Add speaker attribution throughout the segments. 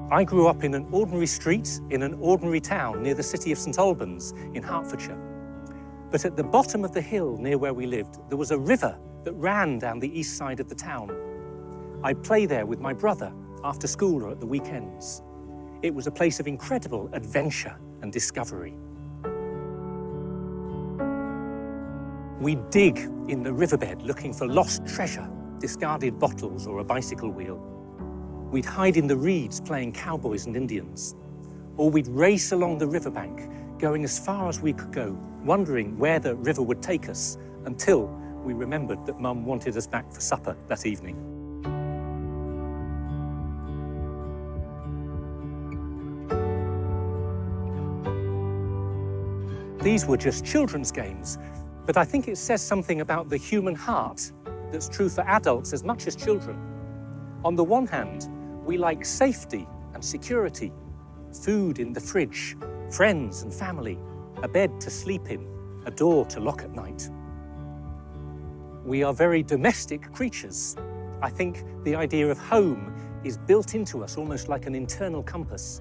Speaker 1: I grew up in an ordinary street in an ordinary town near the city of St Albans in Hertfordshire. But at the bottom of the hill near where we lived, there was a river that ran down the east side of the town. I'd play there with my brother after school or at the weekends. It was a place of incredible adventure and discovery. We'd dig in the riverbed looking for lost treasure, discarded bottles or a bicycle wheel. We'd hide in the reeds playing cowboys and Indians. Or we'd race along the riverbank, going as far as we could go, wondering where the river would take us, until we remembered that Mum wanted us back for supper that evening. These were just children's games, but I think it says something about the human heart that's true for adults as much as children. On the one hand, we like safety and security, food in the fridge, friends and family, a bed to sleep in, a door to lock at night. We are very domestic creatures. I think the idea of home is built into us almost like an internal compass.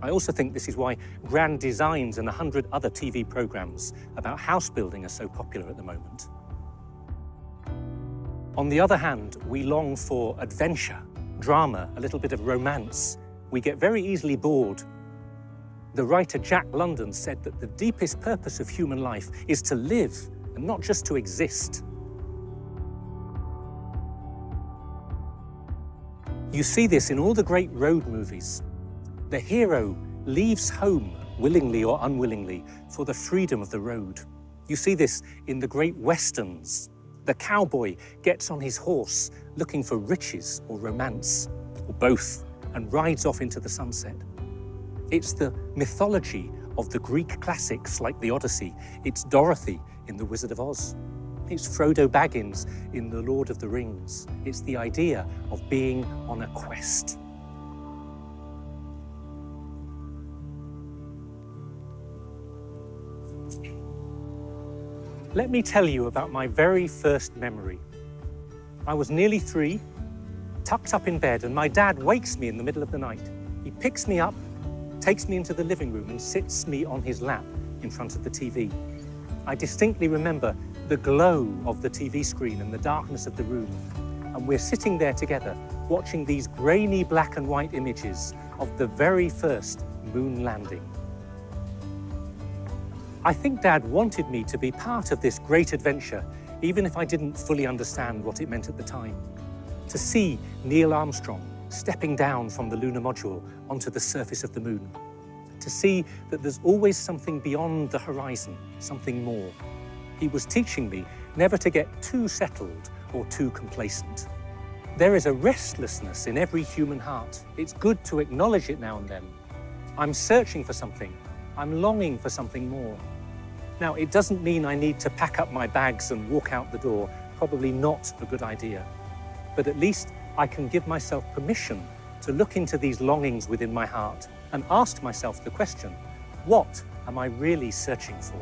Speaker 1: I also think this is why Grand Designs and 100 other TV programs about house building are so popular at the moment. On the other hand, we long for adventure, drama, a little bit of romance. We get very easily bored. The writer Jack London said that the deepest purpose of human life is to live and not just to exist. You see this in all the great road movies. The hero leaves home, willingly or unwillingly, for the freedom of the road. You see this in the great westerns. The cowboy gets on his horse looking for riches or romance, or both, and rides off into the sunset. It's the mythology of the Greek classics like the Odyssey. It's Dorothy in The Wizard of Oz. It's Frodo Baggins in The Lord of the Rings. It's the idea of being on a quest. Let me tell you about my very first memory. I was nearly 3, tucked up in bed, and my dad wakes me in the middle of the night. He picks me up, takes me into the living room and sits me on his lap in front of the TV. I distinctly remember the glow of the TV screen and the darkness of the room. And we're sitting there together, watching these grainy black and white images of the very first moon landing. I think Dad wanted me to be part of this great adventure, even if I didn't fully understand what it meant at the time. To see Neil Armstrong stepping down from the lunar module onto the surface of the moon. To see that there's always something beyond the horizon, something more. He was teaching me never to get too settled or too complacent. There is a restlessness in every human heart. It's good to acknowledge it now and then. I'm searching for something. I'm longing for something more. Now, it doesn't mean I need to pack up my bags and walk out the door. Probably not a good idea. But at least I can give myself permission to look into these longings within my heart and ask myself the question, what am I really searching for?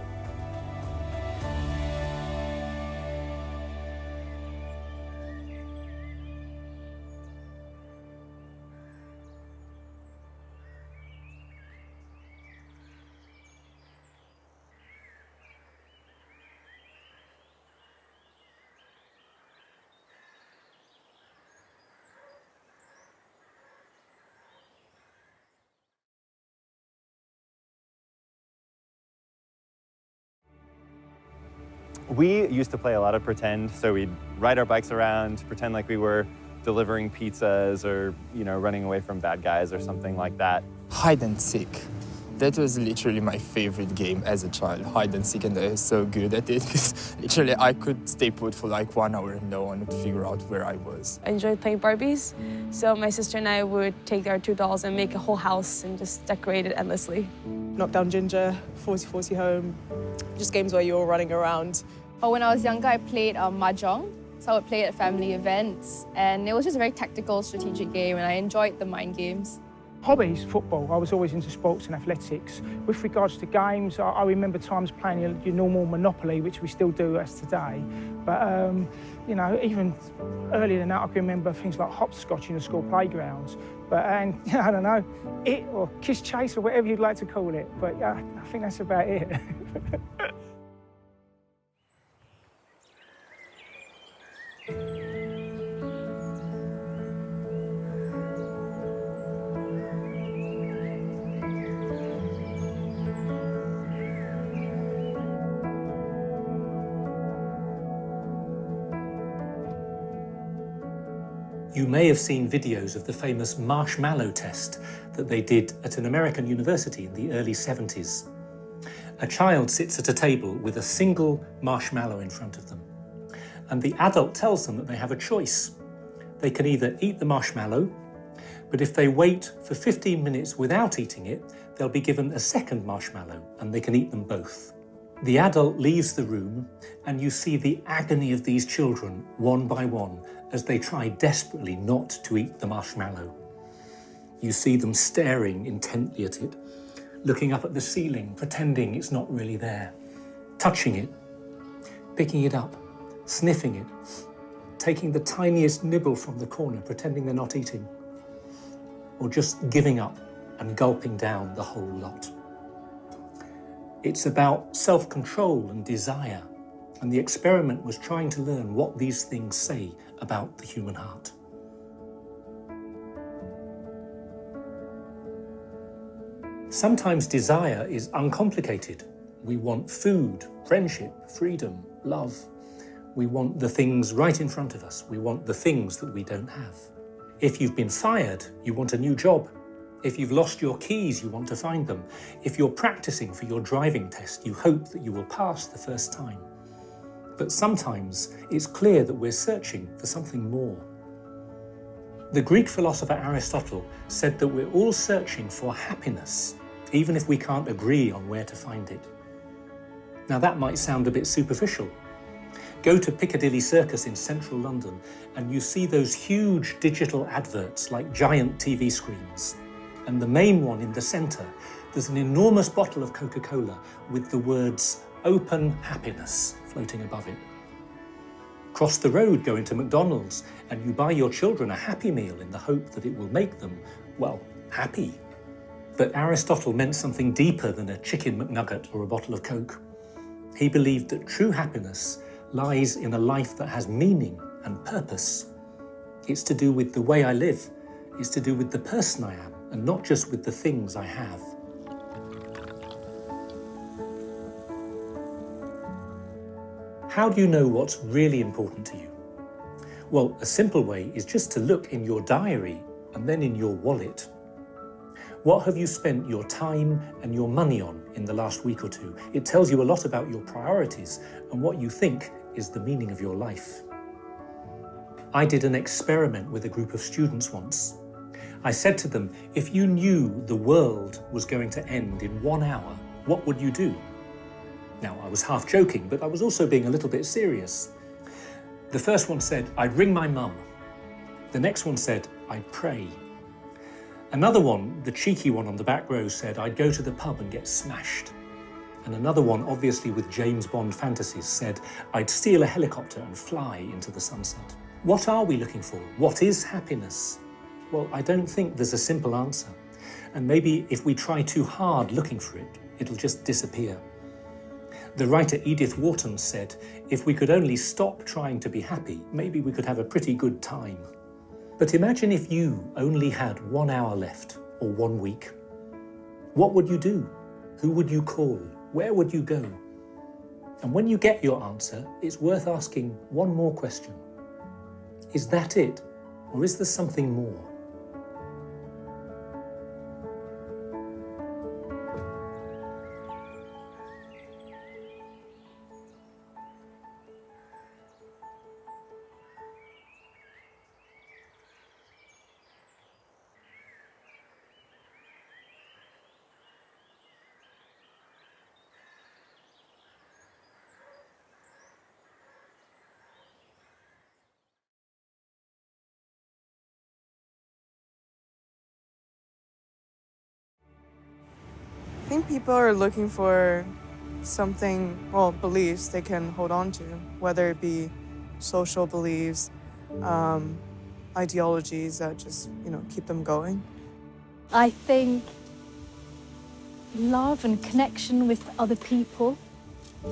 Speaker 2: We used to play a lot of pretend, so we'd ride our bikes around, pretend like we were delivering pizzas or, running away from bad guys or something like that.
Speaker 3: Hide and seek. That was literally my favorite game as a child, hide and seek, and I was so good at it because literally I could stay put for like 1 hour and no one would figure out where I was.
Speaker 4: I enjoyed playing Barbies, so my sister and I would take our 2 dolls and make a whole house and just decorate it endlessly.
Speaker 5: Knockdown Ginger, 40-40 Home, just games where you're running around.
Speaker 6: Oh, when I was younger, I played Mahjong. So I would play it at family events. And it was just a very tactical, strategic game, and I enjoyed the mind games.
Speaker 7: Hobbies, football. I was always into sports and athletics. With regards to games, I remember times playing your normal Monopoly, which we still do as today. But, you know, even earlier than that, I can remember things like hopscotch in the school playgrounds. But, and I don't know, it or kiss chase or whatever you'd like to call it. But I think that's about it.
Speaker 1: You may have seen videos of the famous marshmallow test that they did at an American university in the early 70s. A child sits at a table with a single marshmallow in front of them, and the adult tells them that they have a choice. They can either eat the marshmallow, but if they wait for 15 minutes without eating it, they'll be given a second marshmallow and they can eat them both. The adult leaves the room and you see the agony of these children one by one as they try desperately not to eat the marshmallow. You see them staring intently at it, looking up at the ceiling, pretending it's not really there, touching it, picking it up, sniffing it, taking the tiniest nibble from the corner, pretending they're not eating, or just giving up and gulping down the whole lot. It's about self-control and desire, and the experiment was trying to learn what these things say about the human heart. Sometimes desire is uncomplicated. We want food, friendship, freedom, love. We want the things right in front of us. We want the things that we don't have. If you've been fired, you want a new job. If you've lost your keys, you want to find them. If you're practicing for your driving test, you hope that you will pass the first time. But sometimes it's clear that we're searching for something more. The Greek philosopher Aristotle said that we're all searching for happiness, even if we can't agree on where to find it. Now that might sound a bit superficial. Go to Piccadilly Circus in central London and you see those huge digital adverts like giant TV screens. And the main one in the centre, there's an enormous bottle of Coca-Cola with the words "Open Happiness" floating above it. Cross the road, go into McDonald's, and you buy your children a Happy Meal in the hope that it will make them, well, happy. But Aristotle meant something deeper than a chicken McNugget or a bottle of Coke. He believed that true happiness lies in a life that has meaning and purpose. It's to do with the way I live. It's to do with the person I am, and not just with the things I have. How do you know what's really important to you? Well, a simple way is just to look in your diary and then in your wallet. What have you spent your time and your money on in the last week or two? It tells you a lot about your priorities and what you think is the meaning of your life. I did an experiment with a group of students once. I said to them, if you knew the world was going to end in 1 hour, what would you do? Now, I was half joking, but I was also being a little bit serious. The first one said, I'd ring my mum. The next one said, I'd pray. Another one, the cheeky one on the back row, said, I'd go to the pub and get smashed. And another one, obviously with James Bond fantasies, said, I'd steal a helicopter and fly into the sunset. What are we looking for? What is happiness? Well, I don't think there's a simple answer. And maybe if we try too hard looking for it, it'll just disappear. The writer Edith Wharton said, if we could only stop trying to be happy, maybe we could have a pretty good time. But imagine if you only had 1 hour left, or 1 week. What would you do? Who would you call? Where would you go? And when you get your answer, it's worth asking one more question. Is that it? Or is there something more?
Speaker 5: think people are looking for something, well, beliefs they can hold on to, whether it be social beliefs, ideologies that just, keep them going.
Speaker 8: I think love and connection with other people.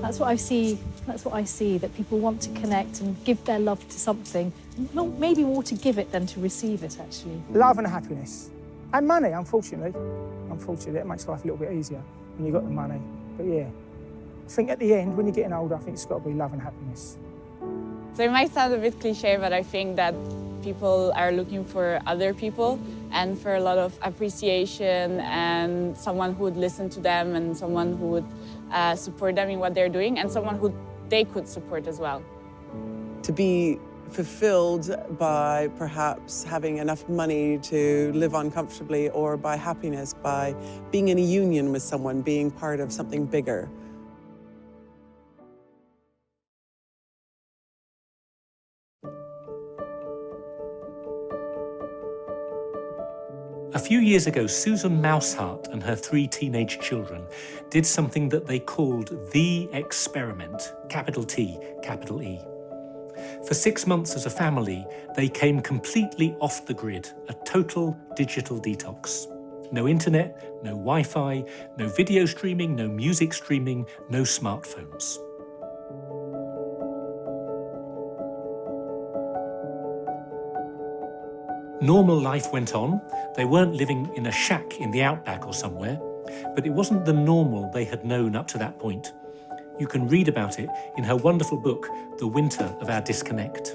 Speaker 8: That's what I see. That's what I see, that people want to connect and give their love to something. Maybe more to give it than to receive it, actually.
Speaker 7: Love and happiness. And money, unfortunately. Unfortunately, it makes life a little bit easier when you've got the money. But yeah, I think at the end, when you're getting older, I think it's got to be love and happiness.
Speaker 9: So it might sound a bit cliche, but I think that people are looking for other people and for a lot of appreciation and someone who would listen to them and someone who would support them in what they're doing and someone who they could support as well.
Speaker 10: To be fulfilled by perhaps having enough money to live on comfortably, or by happiness, by being in a union with someone, being part of something bigger.
Speaker 1: A few years ago, Susan Mousehart and her 3 teenage children did something that they called the experiment, capital T, capital E. For 6 months as a family, they came completely off the grid, a total digital detox. No internet, no Wi-Fi, no video streaming, no music streaming, no smartphones. Normal life went on. They weren't living in a shack in the outback or somewhere, but it wasn't the normal they had known up to that point. You can read about it in her wonderful book, The Winter of Our Disconnect.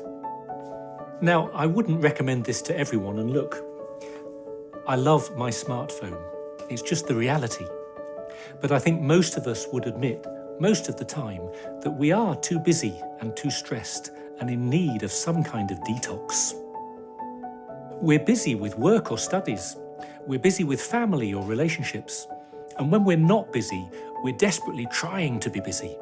Speaker 1: Now, I wouldn't recommend this to everyone, and look, I love my smartphone. It's just the reality. But I think most of us would admit, most of the time, that we are too busy and too stressed and in need of some kind of detox. We're busy with work or studies. We're busy with family or relationships. And when we're not busy, we're desperately trying to be busy.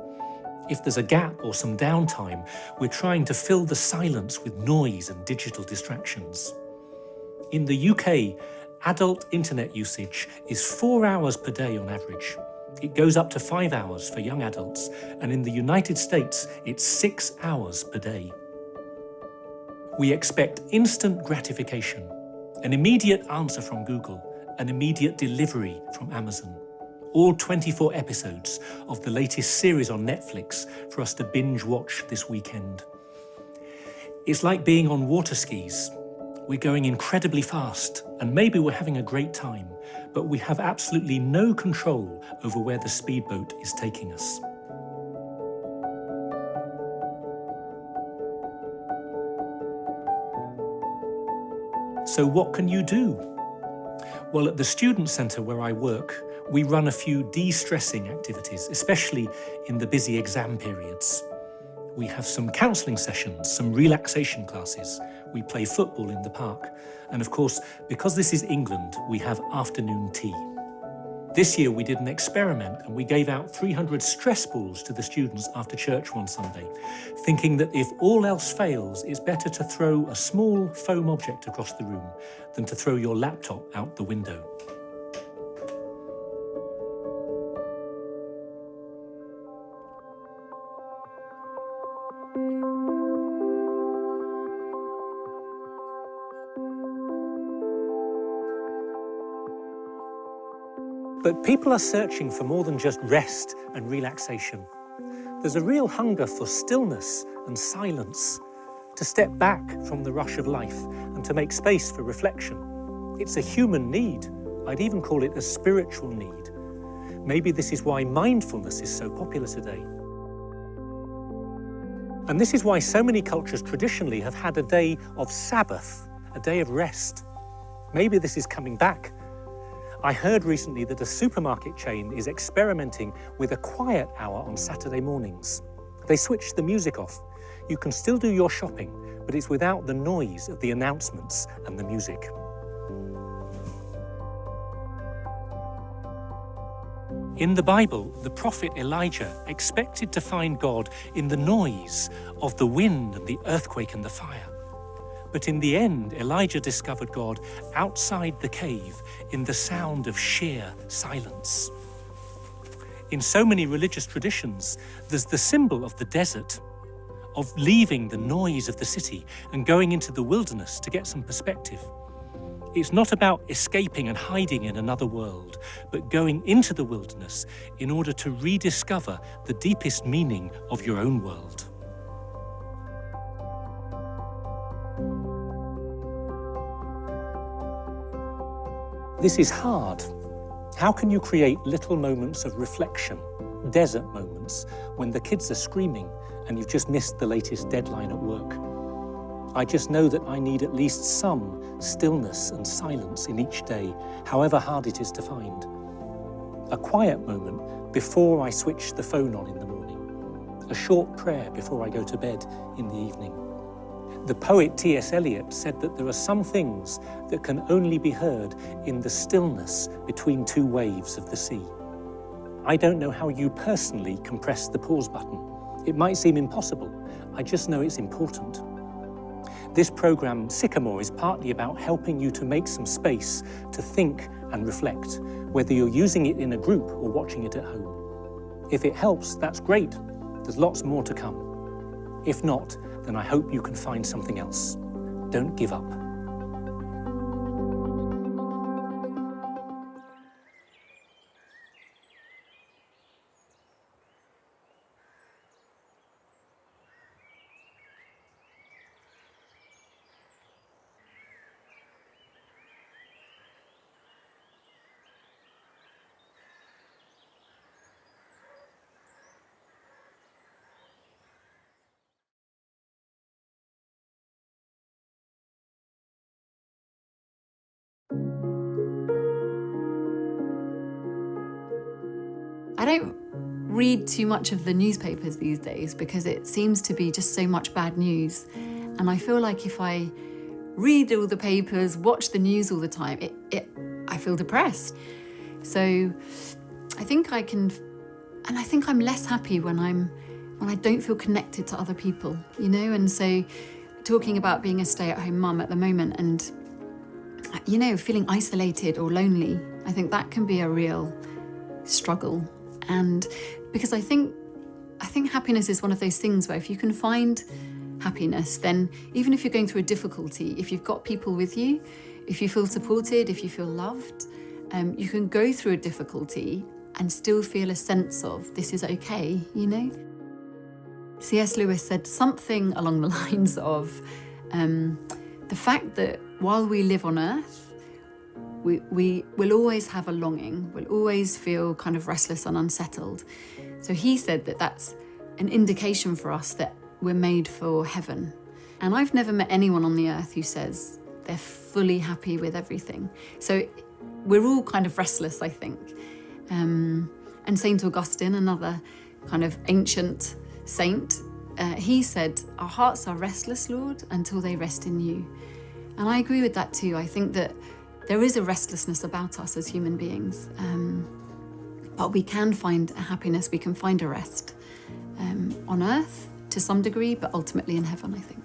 Speaker 1: If there's a gap or some downtime, we're trying to fill the silence with noise and digital distractions. In the UK, adult internet usage is 4 hours per day on average. It goes up to 5 hours for young adults, and in the United States, it's 6 hours per day. We expect instant gratification, an immediate answer from Google, an immediate delivery from Amazon. All 24 episodes of the latest series on Netflix for us to binge watch this weekend. It's like being on water skis. We're going incredibly fast, and maybe we're having a great time, but we have absolutely no control over where the speedboat is taking us. So what can you do? Well, at the Student Centre where I work, we run a few de-stressing activities, especially in the busy exam periods. We have some counselling sessions, some relaxation classes. We play football in the park. And of course, because this is England, we have afternoon tea. This year we did an experiment and we gave out 300 stress balls to the students after church one Sunday, thinking that if all else fails, it's better to throw a small foam object across the room than to throw your laptop out the window. But people are searching for more than just rest and relaxation. There's a real hunger for stillness and silence, to step back from the rush of life and to make space for reflection. It's a human need. I'd even call it a spiritual need. Maybe this is why mindfulness is so popular today. And this is why so many cultures traditionally have had a day of Sabbath, a day of rest. Maybe this is coming back. I heard recently that a supermarket chain is experimenting with a quiet hour on Saturday mornings. They switched the music off. You can still do your shopping, but it's without the noise of the announcements and the music. In the Bible, the prophet Elijah expected to find God in the noise of the wind and the earthquake and the fire. But in the end, Elijah discovered God outside the cave in the sound of sheer silence. In so many religious traditions, there's the symbol of the desert, of leaving the noise of the city and going into the wilderness to get some perspective. It's not about escaping and hiding in another world, but going into the wilderness in order to rediscover the deepest meaning of your own world. This is hard. How can you create little moments of reflection, desert moments, when the kids are screaming and you've just missed the latest deadline at work? I just know that I need at least some stillness and silence in each day, however hard it is to find. A quiet moment before I switch the phone on in the morning. A short prayer before I go to bed in the evening. The poet T.S. Eliot said that there are some things that can only be heard in the stillness between two waves of the sea. I don't know how you personally can press the pause button. It might seem impossible. I just know it's important. This programme, Sycamore, is partly about helping you to make some space to think and reflect, whether you're using it in a group or watching it at home. If it helps, that's great. There's lots more to come. If not, then I hope you can find something else. Don't give up.
Speaker 11: I don't read too much of the newspapers these days because it seems to be just so much bad news. And I feel like if I read all the papers, watch the news all the time, I feel depressed. So I think I can, and I think I'm less happy when I don't feel connected to other people, you know? And so talking about being a stay-at-home mum at the moment and, you know, feeling isolated or lonely, I think that can be a real struggle. And because I think happiness is one of those things where if you can find happiness, then even if you're going through a difficulty, if you've got people with you, if you feel supported, if you feel loved, you can go through a difficulty and still feel a sense of this is okay, you know? C.S. Lewis said something along the lines of the fact that while we live on earth, we will always have a longing, we'll always feel kind of restless and unsettled. So he said that that's an indication for us that we're made for heaven. And I've never met anyone on the earth who says they're fully happy with everything. So we're all kind of restless, I think. And St. Augustine, another kind of ancient saint, he said, "Our hearts are restless, Lord, until they rest in you." And I agree with that too. I think that there is a restlessness about us as human beings, but we can find a happiness, we can find a rest on earth to some degree, but ultimately in heaven, I think.